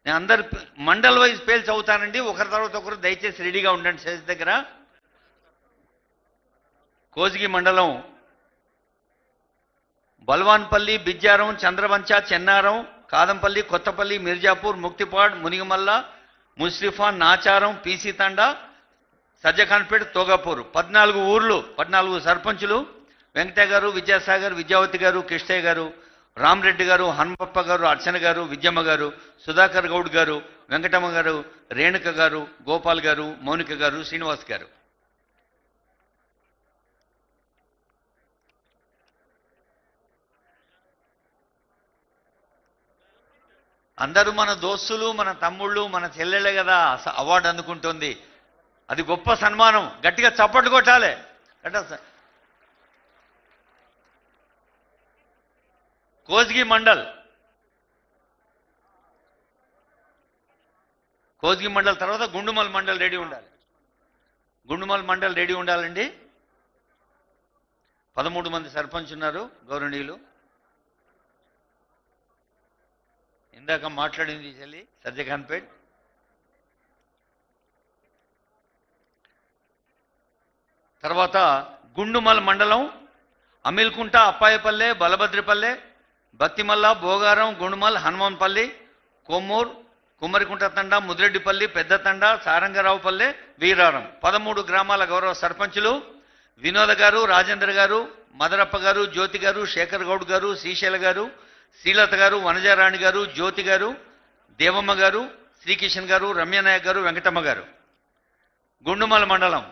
నేను అందరు మండల్ వైజ్ పేర్లు చదువుతానండి, ఒకరి తర్వాత ఒకరు దయచేసి రెడీగా ఉండండి స్టేజ్ దగ్గర. కోసిగి మండలం బల్వాన్పల్లి, బిజ్జారం, చంద్రవంచ, చెన్నారం, కాదంపల్లి, కొత్తపల్లి, మిర్జాపూర్, ముక్తిపాడ్, మునిగమల్ల, ముస్రిఫా, నాచారం, పీసీ తండా, సజ్జఖాన్పేట, తోగాపూర్. 14 ఊర్లు, 14 సర్పంచులు. వెంకటయ్య గారు, విద్యాసాగర్, విద్యావతి గారు, కృష్ణయ్య గారు, రామరెడ్డి గారు, హనుమప్ప గారు, అర్చన గారు, విద్యమ్మ గారు, సుధాకర్ గౌడ్ గారు, వెంకటమ్మ గారు, రేణుక గారు, గోపాల్ గారు, మౌనిక గారు, శ్రీనివాస్ గారు. అందరూ మన దోస్తులు, మన తమ్ముళ్ళు, మన చెల్లెళ్ళే కదా అవార్డు అందుకుంటుంది. అది గొప్ప సన్మానం. గట్టిగా చప్పట్లు కొట్టాలి. కోసిగి మండల్, కోసిగి మండల్ తర్వాత గుండుమల్ మండల్ రెడీ ఉండాలి. గుండుమల్ మండల్ రెడీ ఉండాలండి. 13 మంది సర్పంచ్ ఉన్నారు గౌరవనీయులు. ఇందాక మాట్లాడింది చెల్లి సజ్జఖాన్పేట్. తర్వాత గుండుమల్ మండలం అమిల్కుంట, అప్పాయపల్లె, బలభద్రిపల్లె, భక్తిమల్ల, భోగారం, గుండుమల్, హనుమాన్పల్లి, కొమ్మూర్, కుమ్మరికుంట తండా, ముదిరెడ్డిపల్లి, పెద్ద తండా, సారంగరావుపల్లె, వీరారం. 13 గ్రామాల గౌరవ సర్పంచులు వినోద గారు, రాజేంద్ర గారు, మదరప్ప గారు, జ్యోతి గారు, శేఖర్ గౌడ్ గారు, శ్రీశైల గారు, శ్రీలత గారు, వనజారాణి గారు, జ్యోతి గారు, దేవమ్మ గారు, శ్రీకిషన్ గారు, రమ్యనాయక్ గారు, వెంకటమ్మ గారు. గుండుమల్ మండలం